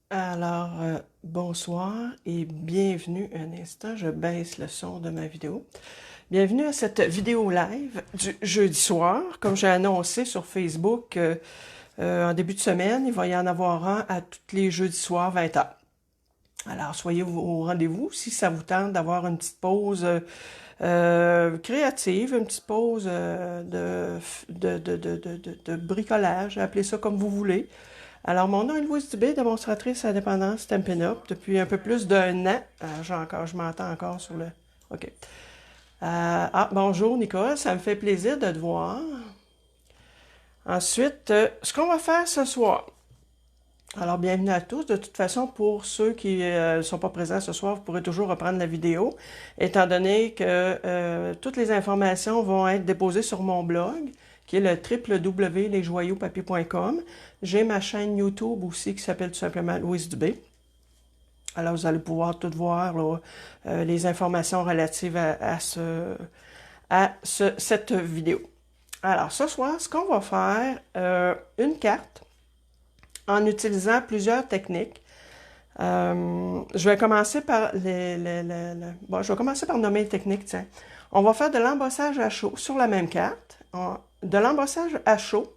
Alors, bonsoir et bienvenue. Un instant, je baisse le son de ma vidéo. Bienvenue à cette vidéo live du jeudi soir. Comme j'ai annoncé sur Facebook en début de semaine, il va y en avoir un à tous les jeudis soirs, 20h. Alors, soyez au rendez-vous si ça vous tente d'avoir une petite pause créative, une petite pause de bricolage, appelez ça comme vous voulez. Alors, mon nom est Louise Dubé, démonstratrice indépendante Stampin' Up depuis un peu plus d'un an. Je m'entends encore sur le... OK. Bonjour Nicole, ça me fait plaisir de te voir. Ensuite, ce qu'on va faire ce soir. Alors, bienvenue à tous. De toute façon, pour ceux qui ne sont pas présents ce soir, vous pourrez toujours reprendre la vidéo, étant donné que toutes les informations vont être déposées sur mon blog, qui est le www.lesjoyauxpapiers.com. J'ai ma chaîne YouTube aussi qui s'appelle tout simplement Louise Dubé. Alors, vous allez pouvoir tout voir, là, les informations relatives cette vidéo. Alors, ce soir, ce qu'on va faire, une carte en utilisant plusieurs techniques. Je vais commencer par je vais commencer par nommer les techniques, tiens. On va faire de l'embossage à chaud sur la même carte. De l'embossage à chaud,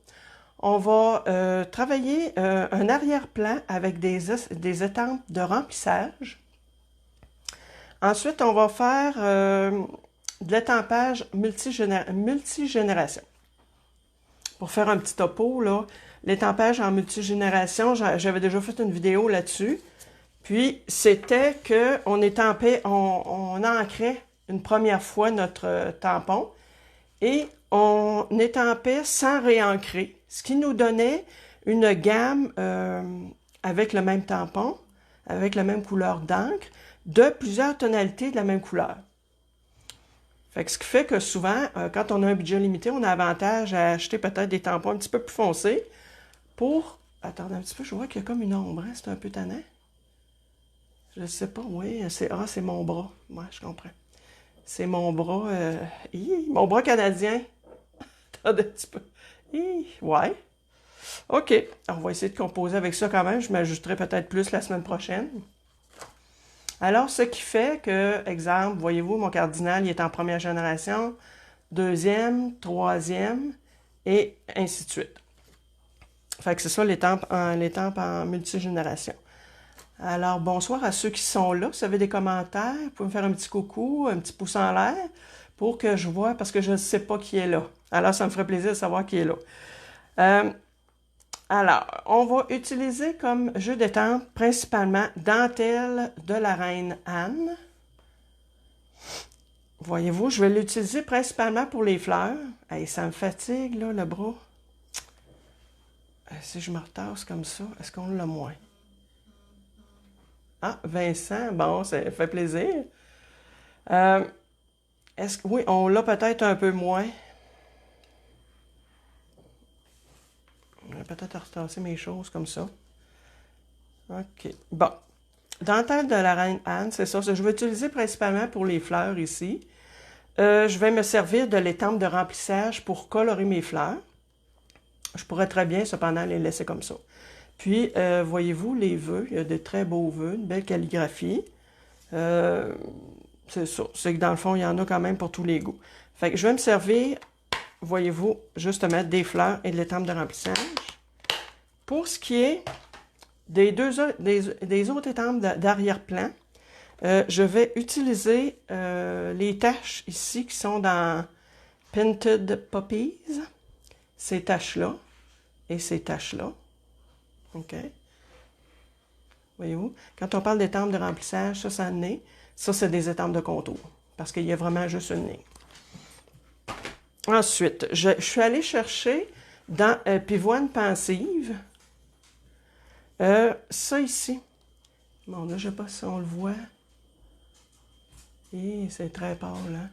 on va travailler un arrière-plan avec des étampes de remplissage. Ensuite, on va faire de l'étampage multigénération. Pour faire un petit topo, là, l'étampage en multigénération, j'avais déjà fait une vidéo là-dessus. Puis, c'était qu'on étampait, on ancrait une première fois notre tampon et on étampait sans réancrer, ce qui nous donnait une gamme avec le même tampon, avec la même couleur d'encre, de plusieurs tonalités de la même couleur. Fait que ce qui fait que souvent, quand on a un budget limité, on a avantage à acheter peut-être des tampons un petit peu plus foncés pour... Attendez un petit peu, je vois qu'il y a comme une ombre, hein? C'est un peu tannant. Je sais pas, oui, c'est mon bras. Moi, je comprends. C'est mon bras, mon bras canadien. Attendez un petit peu. Ouais. OK. Alors, on va essayer de composer avec ça quand même. Je m'ajusterai peut-être plus la semaine prochaine. Alors, ce qui fait que, exemple, voyez-vous, mon cardinal, il est en première génération, deuxième, troisième, et ainsi de suite. Fait que c'est ça, l'étampe en multigénération. Alors, bonsoir à ceux qui sont là. Si vous avez des commentaires, vous pouvez me faire un petit coucou, un petit pouce en l'air, pour que je vois, parce que je ne sais pas qui est là. Alors, ça me ferait plaisir de savoir qui est là. Alors, on va utiliser comme jeu d'étampes principalement Dentelle de la Reine Anne. Voyez-vous, je vais l'utiliser principalement pour les fleurs. Hey, ça me fatigue, là, le bras. Si je me retasse comme ça, est-ce qu'on l'a moins? Ah, Vincent, bon, ça fait plaisir. Oui, on l'a peut-être un peu moins. On va peut-être retasser mes choses comme ça. OK. Bon. Dentelle de la Reine Anne, c'est ça. Je vais utiliser principalement pour les fleurs ici. Je vais me servir de l'étampe de remplissage pour colorer mes fleurs. Je pourrais très bien, cependant, les laisser comme ça. Puis, voyez-vous, les vœux, il y a de très beaux vœux, une belle calligraphie. C'est ça. C'est que dans le fond, il y en a quand même pour tous les goûts. Fait que je vais me servir, voyez-vous, justement, des fleurs et de l'étampe de remplissage. Pour ce qui est des autres étampes d'arrière-plan, je vais utiliser les taches ici qui sont dans Painted Poppies. Ces taches-là et ces taches-là. OK? Voyez-vous? Quand on parle d'étampes de remplissage, ça, c'est un nez. Ça, c'est des étampes de contour. Parce qu'il y a vraiment juste une nez. Ensuite, je suis allée chercher dans Pivoine Pensive. Ça ici. Bon, là, je ne sais pas si on le voit. Et c'est très pâle, hein?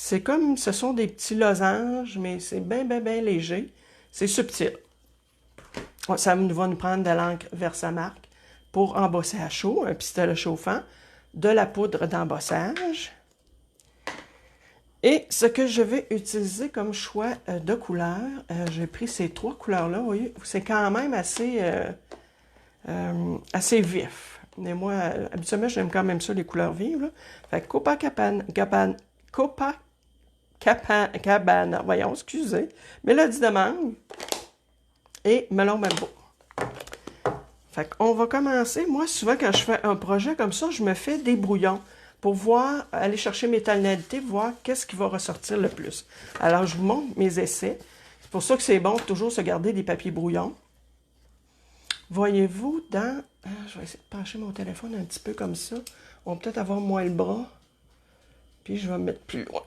C'est comme, ce sont des petits losanges, mais c'est bien, bien, bien léger. C'est subtil. Ça va nous prendre de l'encre Versamark pour embosser à chaud, un pistolet chauffant, de la poudre d'embossage. Et ce que je vais utiliser comme choix de couleurs, j'ai pris ces trois couleurs-là, vous voyez, c'est quand même assez assez vif. Mais moi, habituellement, j'aime quand même ça, les couleurs vives. Là. Fait que Copacabana, voyons, excusez, Mélodie de mangue et melon mambo. Fait qu'on va commencer. Moi, souvent, quand je fais un projet comme ça, je me fais des brouillons pour voir, aller chercher mes tonalités, voir qu'est-ce qui va ressortir le plus. Alors, je vous montre mes essais. C'est pour ça que c'est bon de toujours se garder des papiers brouillons. Voyez-vous dans... je vais essayer de pencher mon téléphone un petit peu comme ça. On va peut-être avoir moins le bras. Puis, je vais me mettre plus loin.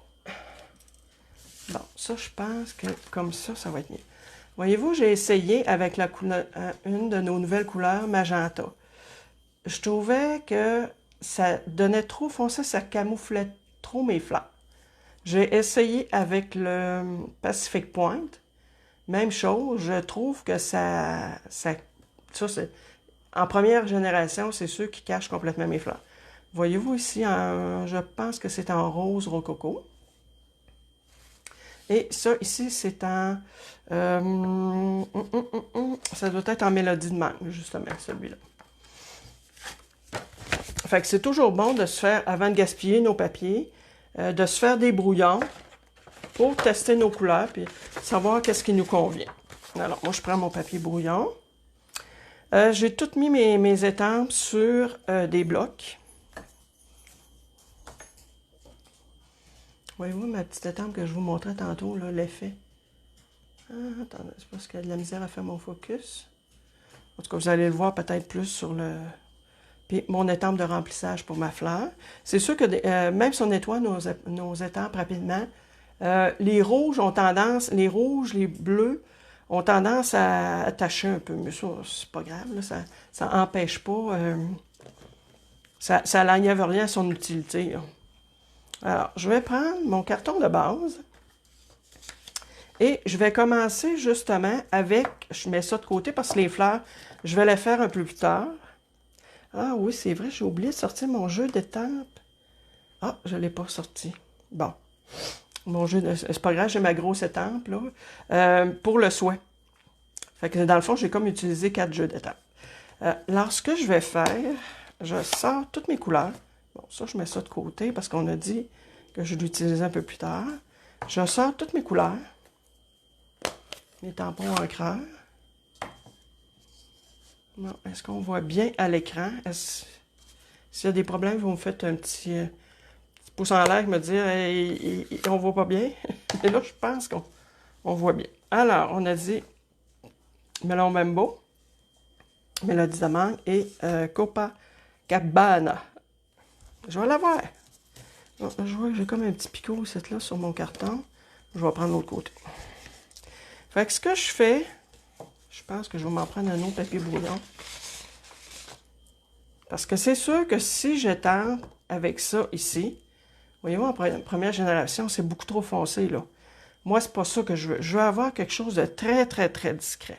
Bon, ça, je pense que comme ça va être mieux. Voyez-vous, j'ai essayé avec la couleur, une de nos nouvelles couleurs, magenta. Je trouvais que ça donnait trop foncé, ça camouflait trop mes fleurs. J'ai essayé avec le Pacific Point. Même chose, je trouve que ça c'est, en première génération, c'est ceux qui cachent complètement mes fleurs. Voyez-vous ici, je pense que c'est en rose rococo. Et ça, ici, c'est en... ça doit être en mélodie de mangue, justement, celui-là. Fait que c'est toujours bon de se faire, avant de gaspiller nos papiers, de se faire des brouillons pour tester nos couleurs puis savoir qu'est-ce qui nous convient. Alors, moi, je prends mon papier brouillon. J'ai tout mis mes étampes sur des blocs. Voyez-vous ma petite étampe que je vous montrais tantôt, l'effet? Attendez, c'est parce qu'il y a de la misère à faire mon focus. En tout cas, vous allez le voir peut-être plus sur le... Puis mon étampe de remplissage pour ma fleur. C'est sûr que même si on nettoie nos étampes rapidement, les rouges ont tendance, les rouges, les bleus ont tendance à tacher un peu. Mais ça, c'est pas grave, là, ça n'empêche pas, ça n'enlève rien à son utilité. Là. Alors, je vais prendre mon carton de base et je vais commencer justement avec, je mets ça de côté parce que les fleurs, je vais les faire un peu plus tard. Ah oui, c'est vrai, j'ai oublié de sortir mon jeu d'étampes. Ah, je ne l'ai pas sorti. Bon. Mon jeu, c'est pas grave, j'ai ma grosse étampe, là, pour le soin. Fait que dans le fond, j'ai comme utilisé 4 jeux d'étampes. Alors, ce que je vais faire, je sors toutes mes couleurs. Bon, ça, je mets ça de côté parce qu'on a dit que je l'utilisais un peu plus tard. Je sors toutes mes couleurs. Mes tampons encreurs. Bon, est-ce qu'on voit bien à l'écran? S'il y a des problèmes, vous me faites un petit pouce en l'air et me dire hey, on voit pas bien. Et là, je pense qu'on voit bien. Alors, on a dit melon mambo, mélodie de mangue et Copacabana. Je vais l'avoir. Je vois que j'ai comme un petit picot là, sur mon carton. Je vais prendre l'autre côté. Fait que ce que je fais, je pense que je vais m'en prendre un autre papier brouillon. Parce que c'est sûr que si j'étampe avec ça ici, voyez-vous, en première génération, c'est beaucoup trop foncé, là. Moi, c'est pas ça que je veux. Je veux avoir quelque chose de très, très, très discret.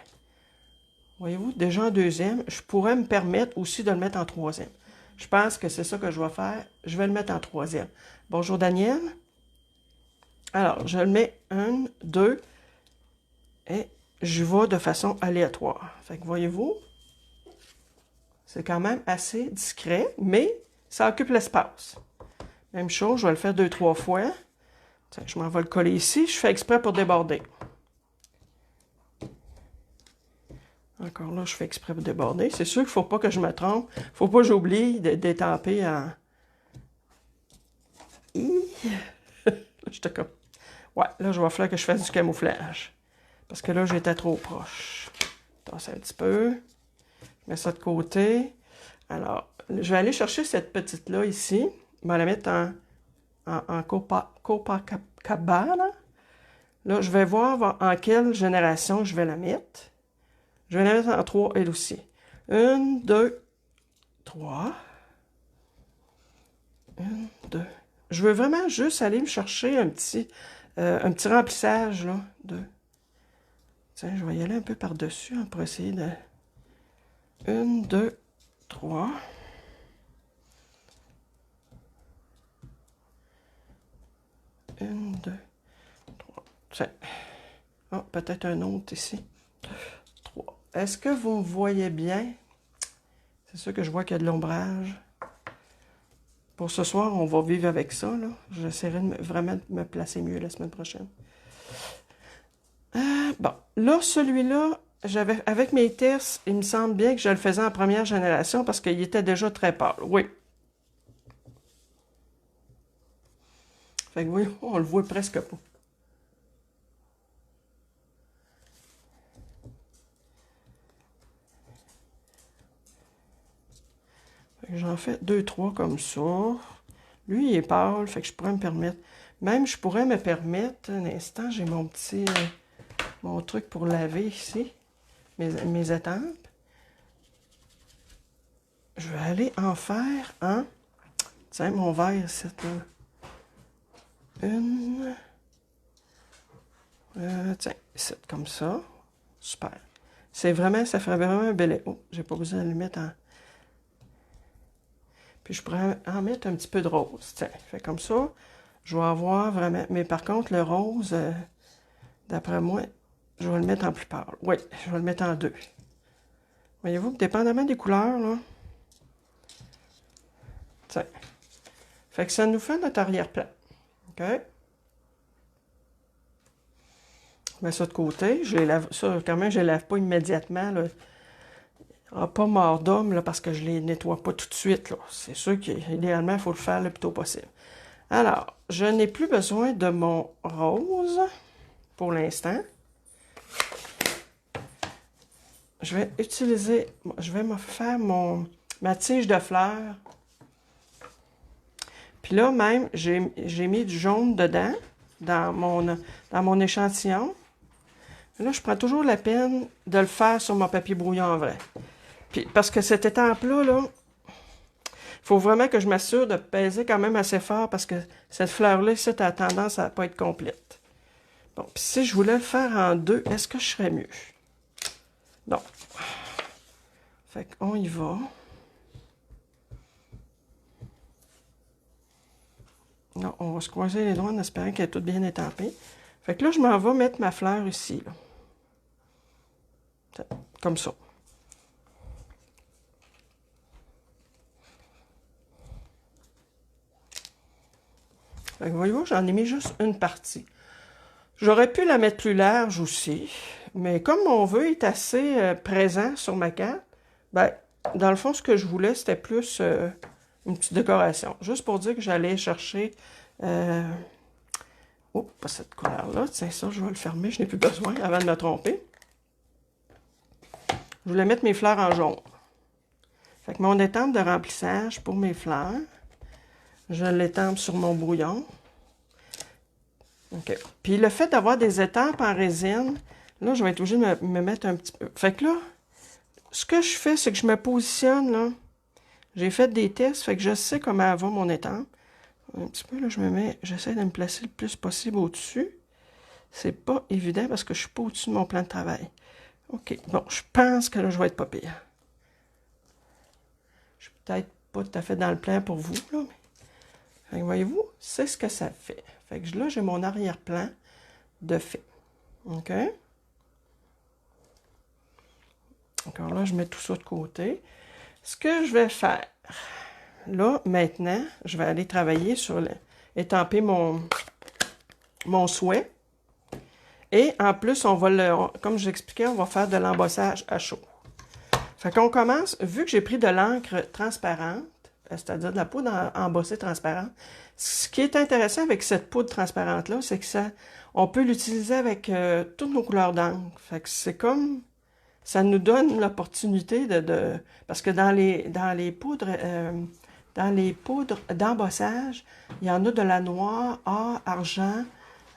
Voyez-vous, déjà en deuxième, je pourrais me permettre aussi de le mettre en troisième. Je pense que c'est ça que je vais faire. Je vais le mettre en troisième. Bonjour, Daniel. Alors, je le mets 1, 2, et je vais de façon aléatoire. Fait que voyez-vous, c'est quand même assez discret, mais ça occupe l'espace. Même chose, je vais le faire 2-3 fois. Tiens, je m'en vais le coller ici. Je fais exprès pour déborder. Encore là, je fais exprès pour déborder. C'est sûr qu'il ne faut pas que je me trompe. Il ne faut pas que j'oublie d'étamper en... J'étais comme... Ouais, là, je vais falloir que je fasse du camouflage. Parce que là, j'étais trop proche. Tasse un petit peu. Je mets ça de côté. Alors, je vais aller chercher cette petite-là ici. Je vais la mettre en Copacabana. Là, je vais voir en quelle génération je vais la mettre. Je vais la mettre en 3, elle aussi. 1, 2, 3. 1, 2. Je veux vraiment juste aller me chercher un petit remplissage, là. Tiens, je vais y aller un peu par-dessus pour essayer de... 1, 2, 3. 1, 2, 3. Tiens. Oh, peut-être un autre ici. 3. Est-ce que vous me voyez bien? C'est sûr que je vois qu'il y a de l'ombrage. Pour ce soir, on va vivre avec ça, là. J'essaierai de vraiment de me placer mieux la semaine prochaine. Bon, là, celui-là, avec mes tests, il me semble bien que je le faisais en première génération parce qu'il était déjà très pâle. Oui. Fait que oui, on le voit presque pas. J'en fais 2, 3 comme ça. Lui, il est pâle, fait que je pourrais me permettre. Même, je pourrais me permettre, un instant, j'ai mon petit, mon truc pour laver ici, mes étampes. Je vais aller en faire un. Tiens, mon verre, c'est une. Tiens, c'est comme ça. Super. C'est vraiment, ça ferait vraiment un bel... Oh, j'ai pas besoin de le mettre en... Puis je pourrais en mettre un petit peu de rose. Tiens, fait comme ça, je vais avoir vraiment... Mais par contre, le rose, d'après moi, je vais le mettre en plus pâle. Oui, je vais le mettre en 2. Voyez-vous, dépendamment des couleurs, là. Tiens. Fait que ça nous fait notre arrière-plan. OK? Je mets ça de côté. Je les lave, ça, quand même, je les lave pas immédiatement, là. Il n'y aura pas mort d'homme, là, parce que je les nettoie pas tout de suite, là. C'est sûr qu'idéalement, il faut le faire le plus tôt possible. Alors, je n'ai plus besoin de mon rose pour l'instant. Je vais utiliser, je vais me faire ma tige de fleurs. Puis là, même, j'ai mis du jaune dedans, dans mon échantillon. Là, je prends toujours la peine de le faire sur mon papier brouillon en vrai. Puis, parce que cette étampe-là, là, il faut vraiment que je m'assure de peser quand même assez fort parce que cette fleur-là, ça a tendance à ne pas être complète. Bon, puis si je voulais le faire en 2, est-ce que je serais mieux? Non. Fait qu'on y va. Non, on va se croiser les doigts en espérant qu'elle est toute bien étampée. Fait que là, je m'en vais mettre ma fleur ici, là. Comme ça. Fait que voyez-vous, j'en ai mis juste une partie. J'aurais pu la mettre plus large aussi, mais comme mon vœu est assez présent sur ma carte, ben, dans le fond, ce que je voulais, c'était plus une petite décoration. Juste pour dire que j'allais chercher... Oh, pas cette couleur-là. Tiens, ça, je vais le fermer. Je n'ai plus besoin avant de me tromper. Je voulais mettre mes fleurs en jaune. Fait que mon étampe de remplissage pour mes fleurs, je l'étampe sur mon brouillon. OK. Puis le fait d'avoir des étampes en résine, là, je vais être obligée de me mettre un petit peu. Fait que là, ce que je fais, c'est que je me positionne, là. J'ai fait des tests, fait que je sais comment va mon étampe. Un petit peu, là, j'essaie de me placer le plus possible au-dessus. C'est pas évident parce que je suis pas au-dessus de mon plan de travail. OK. Bon, je pense que là, je vais être pas pire. Je suis peut-être pas tout à fait dans le plan pour vous, là, mais... Fait que voyez-vous, c'est ce que ça fait. Fait que là, j'ai mon arrière-plan de fait. OK? Encore là, je mets tout ça de côté. Ce que je vais faire, là, maintenant, je vais aller travailler sur étamper mon souhait. Et en plus, on va comme je l'expliquais, on va faire de l'embossage à chaud. Fait qu'on commence, vu que j'ai pris de l'encre transparente, c'est-à-dire de la poudre embossée transparente, ce qui est intéressant avec cette poudre transparente-là, c'est que on peut l'utiliser avec toutes nos couleurs d'encre. Fait que c'est comme, ça nous donne l'opportunité parce que dans les poudres d'embossage, il y en a de la noire, or, argent,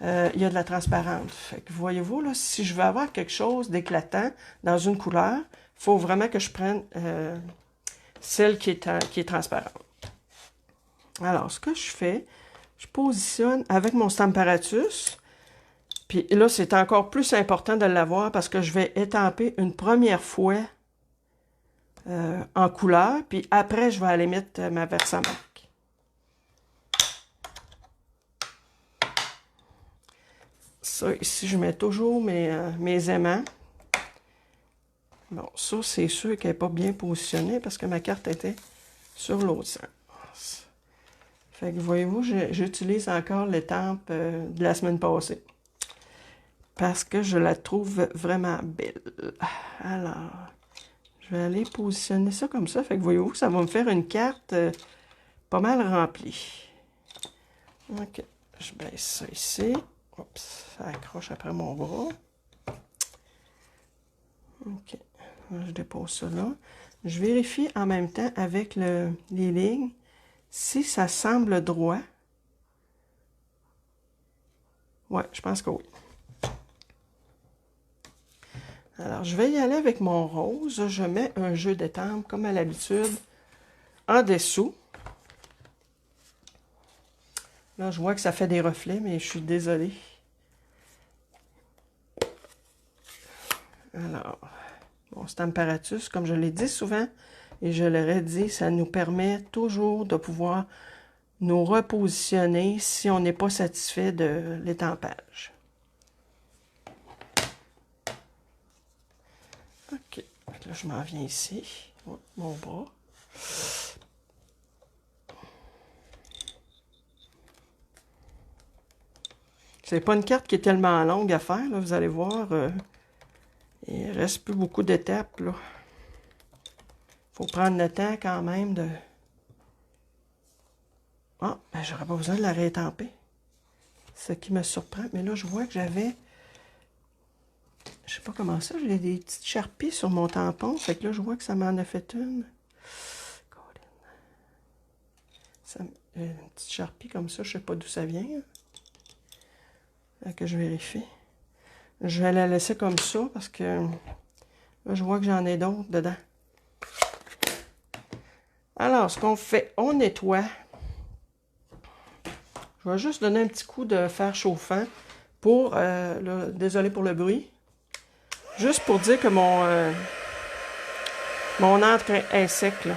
il y a de la transparente. Fait que voyez-vous, là, si je veux avoir quelque chose d'éclatant dans une couleur, il faut vraiment que je prenne celle qui est transparente. Alors, ce que je fais, je positionne avec mon Stamparatus. Puis là, c'est encore plus important de l'avoir parce que je vais étamper une première fois en couleur. Puis après, je vais aller mettre ma Versamark. Ça, ici, je mets toujours mes aimants. Bon, ça, c'est sûr qu'elle n'est pas bien positionnée parce que ma carte était sur l'autre sens. Fait que voyez-vous, j'utilise encore l'étampe de la semaine passée. Parce que je la trouve vraiment belle. Alors, je vais aller positionner ça comme ça. Fait que voyez-vous, ça va me faire une carte pas mal remplie. OK. Je baisse ça ici. Oups, ça accroche après mon bras. OK. Je dépose ça là. Je vérifie en même temps avec les lignes si ça semble droit. Ouais, je pense que oui. Alors, je vais y aller avec mon rose. Je mets un jeu d'étampe, comme à l'habitude, en dessous. Là, je vois que ça fait des reflets, mais je suis désolée. Alors, bon, cet apparatus, comme je l'ai dit souvent, et je l'aurais dit, ça nous permet toujours de pouvoir nous repositionner si on n'est pas satisfait de l'étampage. OK. Là, je m'en viens ici. Oh, mon bras. C'est pas une carte qui est tellement longue à faire, là, vous allez voir. Il reste plus beaucoup d'étapes, là. Faut prendre le temps quand même de... Ah, ben j'aurais pas besoin de la réétamper. Ce qui me surprend. Mais là, je vois que j'avais... Je sais pas comment ça, j'ai des petites charpies sur mon tampon. Fait que là, je vois que ça m'en a fait une. Une petite charpie comme ça, je sais pas d'où ça vient. Là, que je vérifie. Je vais la laisser comme ça parce que là, je vois que j'en ai d'autres dedans. Alors, ce qu'on fait, on nettoie. Je vais juste donner un petit coup de fer chauffant pour, désolé pour le bruit, juste pour dire que mon encre est sec, là.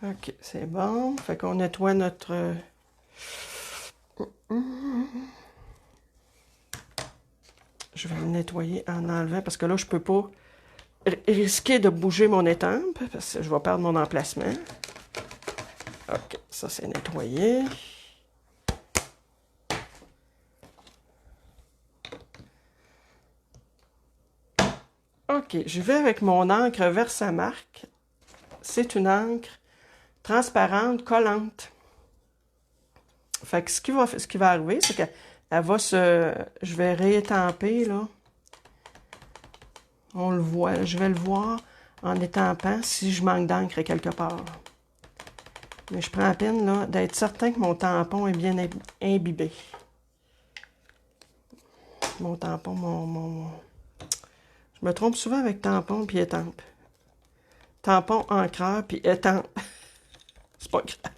OK, c'est bon. Fait qu'on nettoie notre... Je vais le nettoyer en enlevant parce que là, je peux pas risquer de bouger mon étampe parce que je vais perdre mon emplacement. OK, ça c'est nettoyé. OK, je vais avec mon encre Versamark. C'est une encre transparente, collante. Fait que ce qui va arriver, c'est qu'elle va se... Je vais réétamper, là. On le voit, je vais le voir en étampant si je manque d'encre quelque part. Mais je prends la peine, là, d'être certain que mon tampon est bien imbibé. Mon tampon, Je me trompe souvent avec tampon puis étampe. Tampon, encreur puis étampe. C'est pas grave.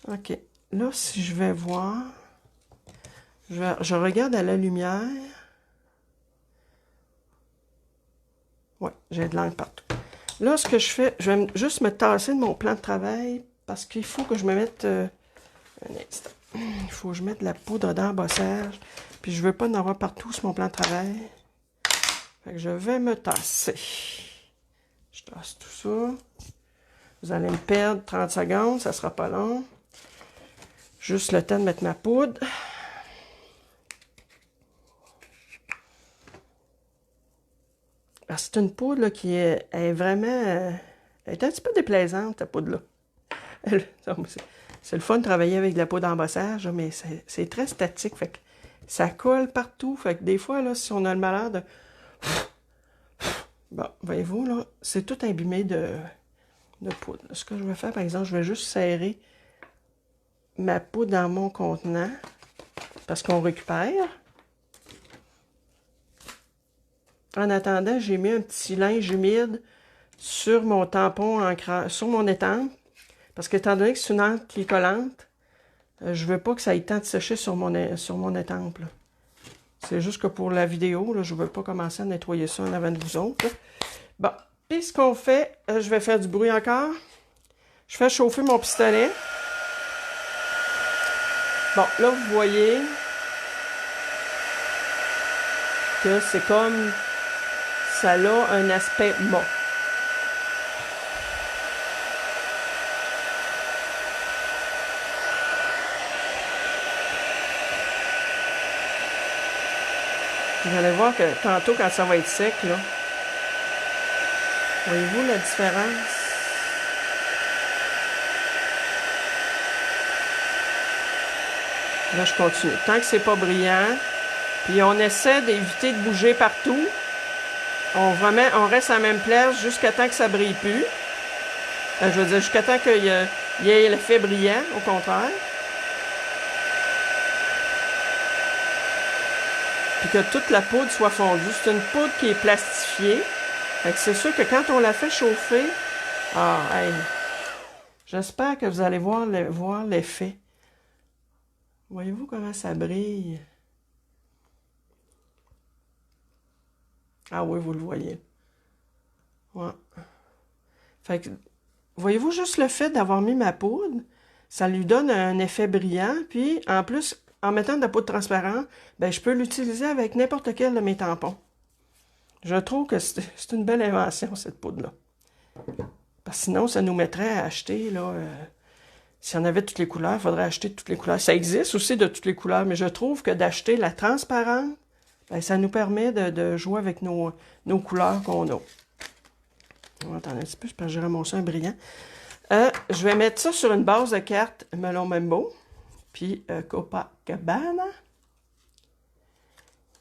OK. Là, si je vais voir... Je regarde à la lumière. Ouais, j'ai de l'encre partout. Là, ce que je fais, je vais juste me tasser de mon plan de travail parce qu'il faut que je me mette... un instant. Il faut que je mette de la poudre d'embossage. Puis je veux pas en avoir partout sur mon plan de travail. Fait que je vais me tasser. Je tasse tout ça. Vous allez me perdre 30 secondes, ça sera pas long. Juste le temps de mettre ma poudre. C'est une poudre là, qui est vraiment... elle est un petit peu déplaisante, cette poudre-là. C'est le fun de travailler avec de la poudre d'embossage, mais c'est très statique. Fait que ça colle partout. Fait que des fois, là, si on a le malheur de... Bon, voyez-vous, là, c'est tout imbibé de poudre. Ce que je vais faire, par exemple, je vais juste serrer ma poudre dans mon contenant parce qu'on récupère. En attendant, j'ai mis un petit linge humide sur mon tampon sur mon étampe. Parce qu'étant donné que c'est une encre qui est collante, je veux pas que ça ait le temps de sécher sur mon étampe. C'est juste que pour la vidéo, là, je veux pas commencer à nettoyer ça en avant de vous autres. Là. Bon, puis ce qu'on fait, je vais faire du bruit encore. Je fais chauffer mon pistolet. Bon, là, vous voyez que c'est comme ça a un aspect mort. Vous allez voir que tantôt, quand ça va être sec, là, voyez-vous la différence? Là, je continue. Tant que c'est pas brillant, puis on essaie d'éviter de bouger partout. On reste à la même place jusqu'à temps que ça brille plus. Je veux dire, jusqu'à temps qu'il y ait l'effet brillant, au contraire. Puis que toute la poudre soit fondue. C'est une poudre qui est plastifiée. Fait que c'est sûr que quand on la fait chauffer, hey, j'espère que vous allez voir l'effet. Voyez-vous comment ça brille? Ah oui, vous le voyez. Ouais. Fait que, voyez-vous juste le fait d'avoir mis ma poudre, ça lui donne un effet brillant. Puis, en plus, en mettant de la poudre transparente, ben, je peux l'utiliser avec n'importe quel de mes tampons. Je trouve que c'est une belle invention, cette poudre-là. Parce que sinon, ça nous mettrait à acheter, là... si on avait toutes les couleurs, il faudrait acheter toutes les couleurs. Ça existe aussi de toutes les couleurs, mais je trouve que d'acheter la transparente, ben, ça nous permet de jouer avec nos couleurs qu'on a. On va attendre un petit peu, parce que j'ai ramassé un brillant. Je vais mettre ça sur une base de carte Melon Mambo, puis Copacabana.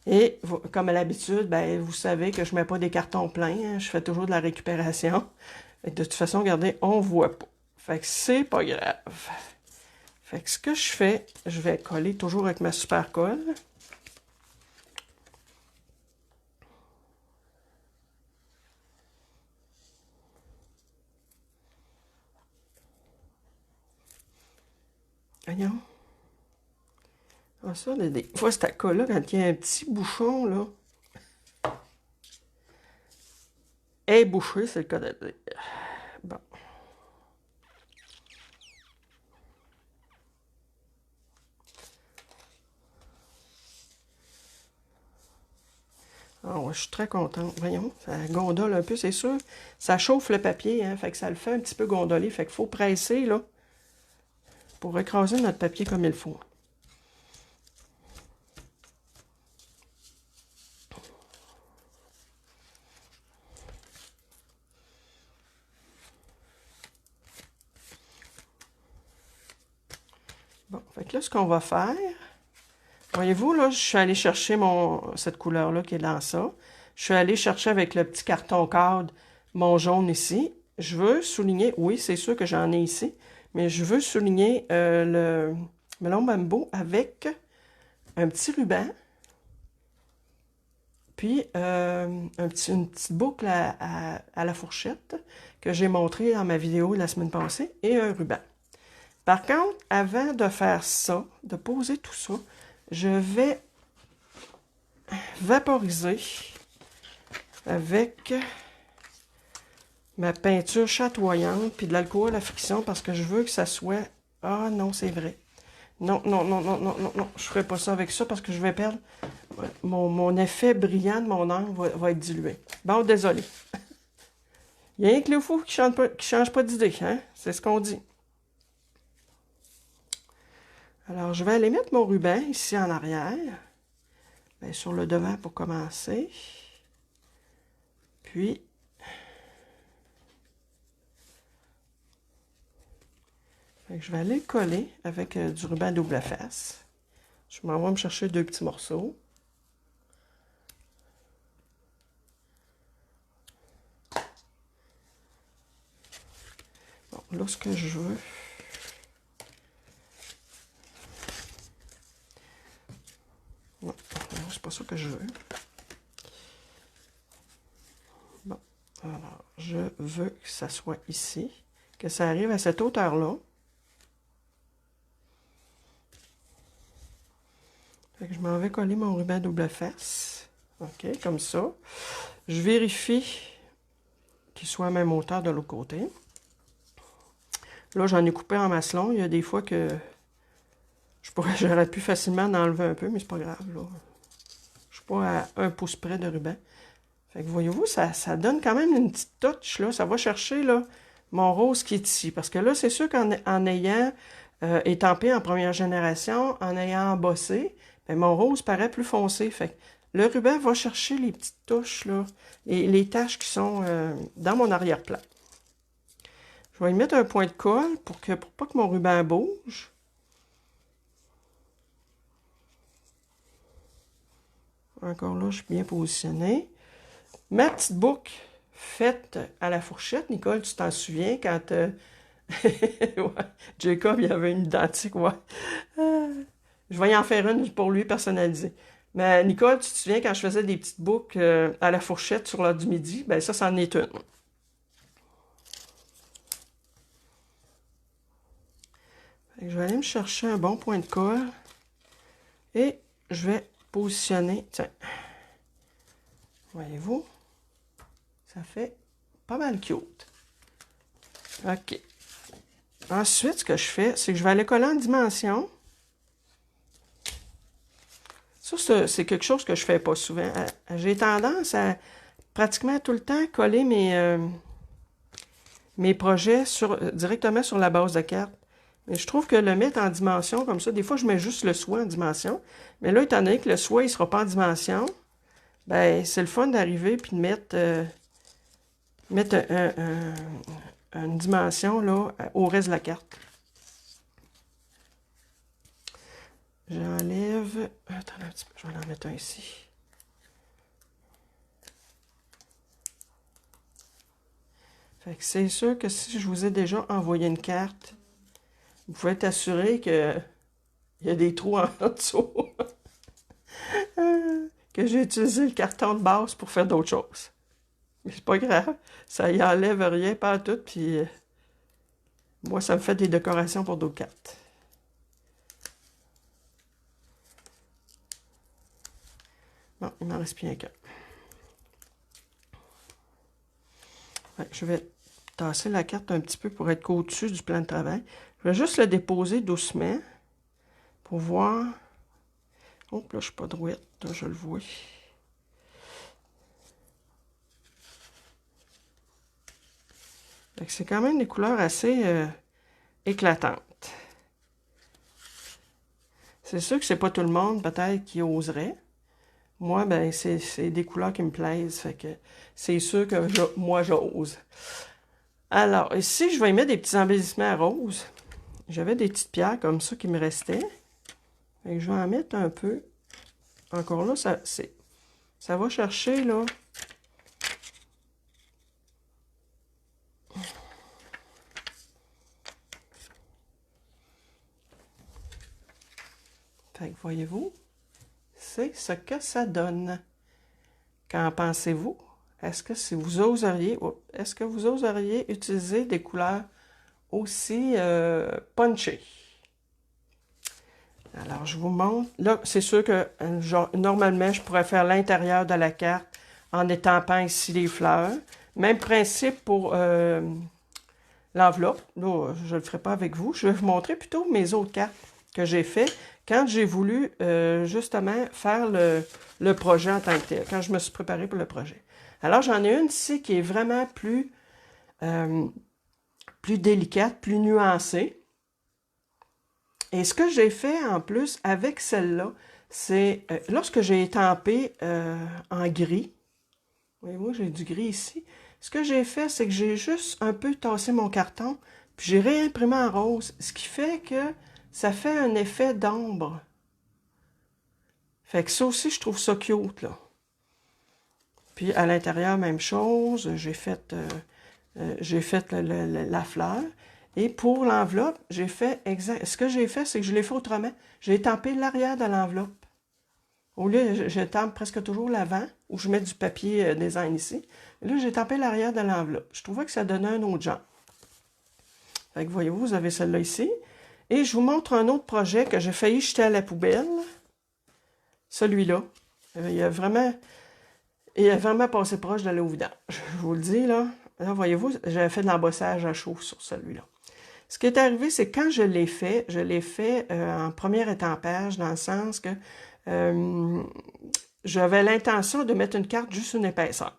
Et comme à l'habitude, ben, vous savez que je ne mets pas des cartons pleins, hein, je fais toujours de la récupération. Et de toute façon, regardez, on ne voit pas. Fait que c'est pas grave. Fait que ce que je fais, je vais coller toujours avec ma super colle. Voyons. Ah, ça, des fois, cette colle-là, quand il y a un petit bouchon, là, est bouché, c'est le cas de dire. Bon. Ah ouais, je suis très contente. Voyons, ça gondole un peu, c'est sûr. Ça chauffe le papier, hein, fait que ça le fait un petit peu gondoler. Fait qu'il faut presser, là, pour écraser notre papier comme il faut. Bon, fait que là, ce qu'on va faire... Voyez-vous, là, je suis allée chercher cette couleur-là qui est dans ça. Je suis allée chercher avec le petit carton cadre mon jaune ici. Je veux souligner, oui, c'est sûr que j'en ai ici, mais je veux souligner le Melon Mambo avec un petit ruban, puis une petite boucle à la fourchette que j'ai montré dans ma vidéo la semaine passée, et un ruban. Par contre, avant de faire ça, de poser tout ça, je vais vaporiser avec ma peinture chatoyante puis de l'alcool à friction parce que je veux que ça soit... Ah non, c'est vrai. Non, non, non, non, non, non, non. Je ne ferai pas ça avec ça parce que je vais perdre... Mon effet brillant de mon angle va être dilué. Bon, désolé. Il y a rien que le fou qui change pas d'idée, hein? C'est ce qu'on dit. Alors, je vais aller mettre mon ruban ici en arrière. Bien, sur le devant pour commencer. Puis, je vais aller le coller avec du ruban double face. Je m'en vais me chercher 2 petits morceaux. Bon, là, ce que je veux... Non, c'est pas ça que je veux. Bon, alors, je veux que ça soit ici, que ça arrive à cette hauteur-là. Fait que je m'en vais coller mon ruban double face. OK, comme ça. Je vérifie qu'il soit à la même hauteur de l'autre côté. Là, j'en ai coupé en masse longue. Il y a des fois que j'aurais pu facilement en enlever un peu, mais c'est pas grave, là. Je suis pas à 1 pouce près de ruban. Fait que voyez-vous, ça donne quand même une petite touch, là. Ça va chercher, là, mon rose qui est ici. Parce que là, c'est sûr qu'en ayant étampé en première génération, en ayant embossé, ben, mon rose paraît plus foncé. Fait que le ruban va chercher les petites touches, là, et les taches qui sont dans mon arrière-plan. Je vais y mettre un point de colle pour pas que mon ruban bouge. Encore là, je suis bien positionnée. Ma petite boucle faite à la fourchette, Nicole, tu t'en souviens quand ouais, Jacob, il avait une identique, ouais. Je vais y en faire une pour lui personnalisée. Mais Nicole, tu te souviens quand je faisais des petites boucles à la fourchette sur l'heure du midi? Ben ça en est une. Je vais aller me chercher un bon point de colle et je vais positionner. Tiens, voyez-vous, ça fait pas mal cute. OK. Ensuite, ce que je fais, c'est que je vais aller coller en dimension. Ça, c'est quelque chose que je fais pas souvent. J'ai tendance à pratiquement tout le temps coller mes projets directement sur la base de carte. Mais je trouve que le mettre en dimension comme ça, des fois je mets juste le soie en dimension, mais là, étant donné que le soie, il ne sera pas en dimension, ben c'est le fun d'arriver puis de mettre une dimension là, au reste de la carte. J'enlève... Attends un petit peu, je vais en mettre un ici. Fait que c'est sûr que si je vous ai déjà envoyé une carte, vous pouvez être assuré qu'il y a des trous en dessous. Que j'ai utilisé le carton de base pour faire d'autres choses. Mais c'est pas grave, ça y enlève rien, pas tout, puis moi, ça me fait des décorations pour d'autres cartes. Bon, il m'en reste plus qu'un. Ouais, je vais tasser la carte un petit peu pour être au-dessus du plan de travail. Je vais juste le déposer doucement pour voir. Oh, là, je suis pas droite, là, je le vois. C'est quand même des couleurs assez éclatantes. C'est sûr que c'est pas tout le monde, peut-être, qui oserait. Moi, ben, c'est des couleurs qui me plaisent, fait que c'est sûr que moi, j'ose. Alors, ici, je vais y mettre des petits embellissements roses. J'avais des petites pierres comme ça qui me restaient. Fait que je vais en mettre un peu. Encore là, ça va chercher, là. Fait que voyez-vous, c'est ce que ça donne. Qu'en pensez-vous? Est-ce que vous oseriez utiliser des couleurs aussi punchées? Alors, je vous montre. Là, c'est sûr que normalement, je pourrais faire l'intérieur de la carte en étampant ici les fleurs. Même principe pour l'enveloppe. Là, je ne le ferai pas avec vous. Je vais vous montrer plutôt mes autres cartes que j'ai fait quand j'ai voulu justement faire le projet en tant que tel, quand je me suis préparée pour le projet. Alors, j'en ai une ici qui est vraiment plus délicate, plus nuancée. Et ce que j'ai fait en plus avec celle-là, c'est lorsque j'ai étampé en gris, voyez-vous, j'ai du gris ici, ce que j'ai fait, c'est que j'ai juste un peu tassé mon carton, puis j'ai réimprimé en rose, ce qui fait que ça fait un effet d'ombre. Fait que ça aussi, je trouve ça cute, là. Puis à l'intérieur, même chose, j'ai fait la fleur. Et pour l'enveloppe, j'ai fait exact. Ce que j'ai fait, c'est que je l'ai fait autrement. J'ai étampé l'arrière de l'enveloppe. Au lieu, j'étampe presque toujours l'avant, où je mets du papier design ici. Et là, j'ai étampé l'arrière de l'enveloppe. Je trouvais que ça donnait un autre genre. Fait que voyez-vous, vous avez celle-là ici. Et je vous montre un autre projet que j'ai failli jeter à la poubelle. Celui-là. Il a vraiment passé proche d'aller au vidange. Je vous le dis, là. Là, voyez-vous, j'avais fait de l'embossage à chaud sur celui-là. Ce qui est arrivé, c'est que quand je l'ai fait en premier étampage, dans le sens que j'avais l'intention de mettre une carte juste une épaisseur.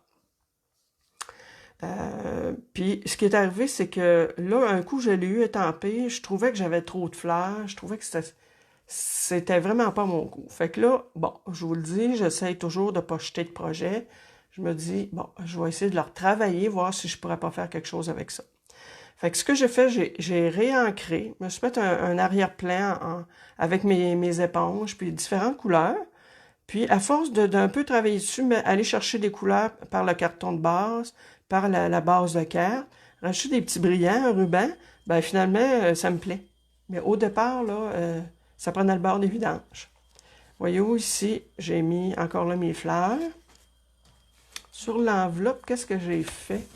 Puis ce qui est arrivé, c'est que là, un coup, je l'ai eu étampé, je trouvais que j'avais trop de fleurs, je trouvais que c'était vraiment pas mon goût. Fait que là, bon, je vous le dis, j'essaie toujours de pas jeter de projet. Je me dis, bon, je vais essayer de le retravailler, voir si je pourrais pas faire quelque chose avec ça. Fait que ce que j'ai fait, j'ai réancré, je me suis fait un arrière-plan avec mes éponges, puis différentes couleurs. Puis, à force d'un peu travailler dessus, mais aller chercher des couleurs par le carton de base, par la base de carte, rajouter des petits brillants, un ruban, ben finalement, ça me plaît. Mais au départ, là, ça prenait le bord des vidanges. Voyez-vous, ici, j'ai mis encore là mes fleurs. Sur l'enveloppe, qu'est-ce que j'ai fait?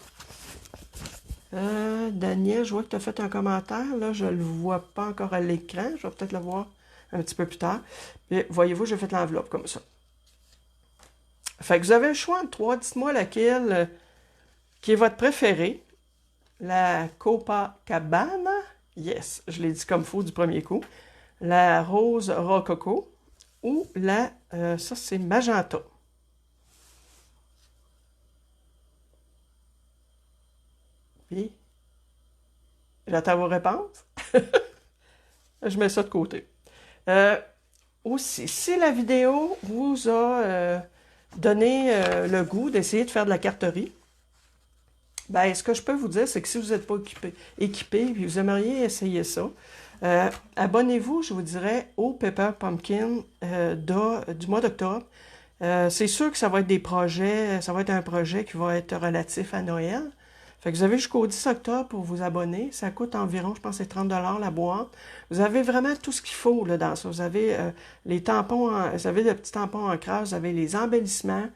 Daniel, je vois que tu as fait un commentaire. Là, je ne le vois pas encore à l'écran. Je vais peut-être le voir un petit peu plus tard. Puis, voyez-vous, j'ai fait l'enveloppe comme ça. Fait que vous avez le choix entre trois. Dites-moi laquelle qui est votre préférée. La Copacabana. Yes, je l'ai dit comme faux du premier coup. La Rose Rococo. Ou la... ça, c'est Magenta. Puis, j'attends vos réponses. Je mets ça de côté. Aussi, si la vidéo vous a donné le goût d'essayer de faire de la carterie, ben, ce que je peux vous dire, c'est que si vous n'êtes pas équipé et vous aimeriez essayer ça, abonnez-vous, je vous dirais, au Pepper Pumpkin du mois d'octobre. C'est sûr que ça va être des projets, ça va être un projet qui va être relatif à Noël. Fait que vous avez jusqu'au 10 octobre pour vous abonner. Ça coûte environ, je pense, c'est 30 $ la boîte. Vous avez vraiment tout ce qu'il faut là, dans ça. Vous avez les tampons, vous avez le petit tampon en crasse, vous avez les embellissements,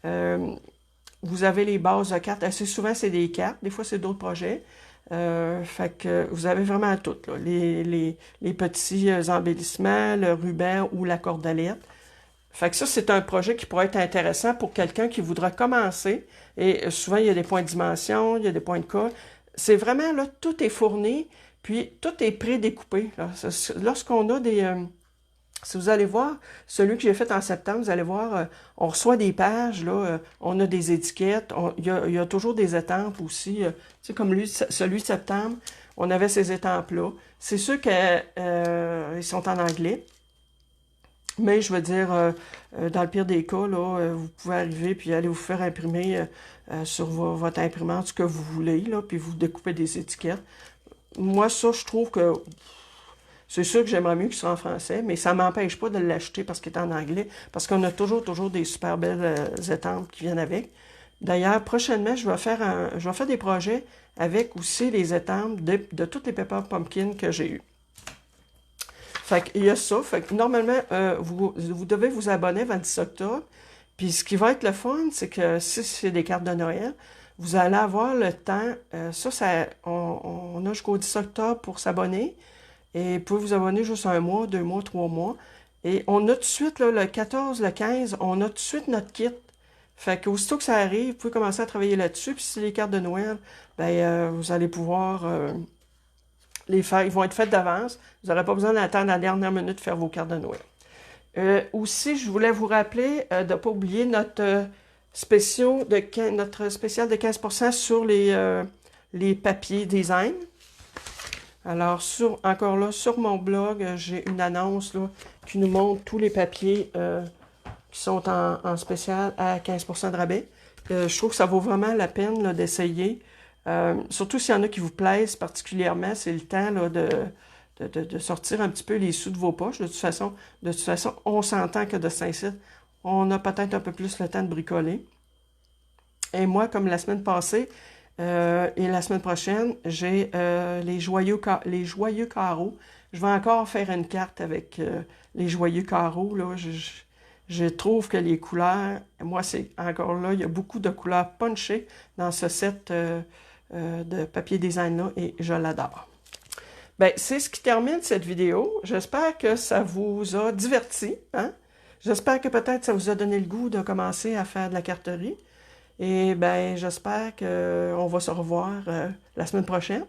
vous avez les bases de cartes. Assez souvent, c'est des cartes. Des fois, c'est d'autres projets. Fait que vous avez vraiment tout. Là. Les petits embellissements, le ruban ou la cordelette. Fait que ça, c'est un projet qui pourrait être intéressant pour quelqu'un qui voudra commencer. Et souvent, il y a des points de dimension, il y a des points de cas. C'est vraiment, là, tout est fourni, puis tout est pré-découpé. Lorsqu'on a des... si vous allez voir, celui que j'ai fait en septembre, vous allez voir, on reçoit des pages, là, on a des étiquettes, il y a toujours des étampes aussi. Tu sais, comme celui de septembre, on avait ces étampes-là. C'est sûr qu'ils sont en anglais. Mais je veux dire, dans le pire des cas, là, vous pouvez arriver puis aller vous faire imprimer sur votre imprimante ce que vous voulez, là, puis vous découpez des étiquettes. Moi, ça, je trouve que c'est sûr que j'aimerais mieux qu'il soit en français, mais ça ne m'empêche pas de l'acheter parce qu'il est en anglais, parce qu'on a toujours des super belles étampes qui viennent avec. D'ailleurs, prochainement, je vais faire des projets avec aussi les étampes de toutes les Pepper Pumpkin que j'ai eues. Fait qu'il y a ça. Fait que normalement, vous devez vous abonner avant le 10 octobre. Puis ce qui va être le fun, c'est que si c'est des cartes de Noël, vous allez avoir le temps. On a jusqu'au 10 octobre pour s'abonner. Et vous pouvez vous abonner juste 1 mois, 2 mois, 3 mois. Et on a tout de suite, là, le 14, le 15, on a tout de suite notre kit. Fait qu'aussitôt que ça arrive, vous pouvez commencer à travailler là-dessus. Puis si c'est les cartes de Noël, ben vous allez pouvoir... les faire, ils vont être faites d'avance. Vous n'aurez pas besoin d'attendre la dernière minute de faire vos cartes de Noël. Aussi, je voulais vous rappeler de ne pas oublier notre spécial de 15% sur les papiers design. Alors, encore là, sur mon blog, j'ai une annonce là, qui nous montre tous les papiers qui sont en spécial à 15% de rabais. Je trouve que ça vaut vraiment la peine d'essayer. Surtout s'il y en a qui vous plaisent particulièrement, c'est le temps là, de sortir un petit peu les sous de vos poches. De toute façon, on s'entend que de Saint-Cyr, on a peut-être un peu plus le temps de bricoler. Et moi, comme la semaine passée et la semaine prochaine, j'ai les joyeux carreaux. Je vais encore faire une carte avec les joyeux carreaux. Là. Je trouve que les couleurs, moi, c'est encore là, il y a beaucoup de couleurs punchées dans ce set de papier design-là et je l'adore. Ben, c'est ce qui termine cette vidéo. J'espère que ça vous a diverti. Hein? J'espère que peut-être ça vous a donné le goût de commencer à faire de la carterie. Et ben, j'espère qu'on va se revoir la semaine prochaine.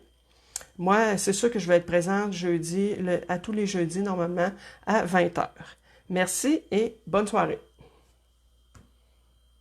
Moi, c'est sûr que je vais être présente jeudi, à tous les jeudis, normalement, à 20 heures. Merci et bonne soirée.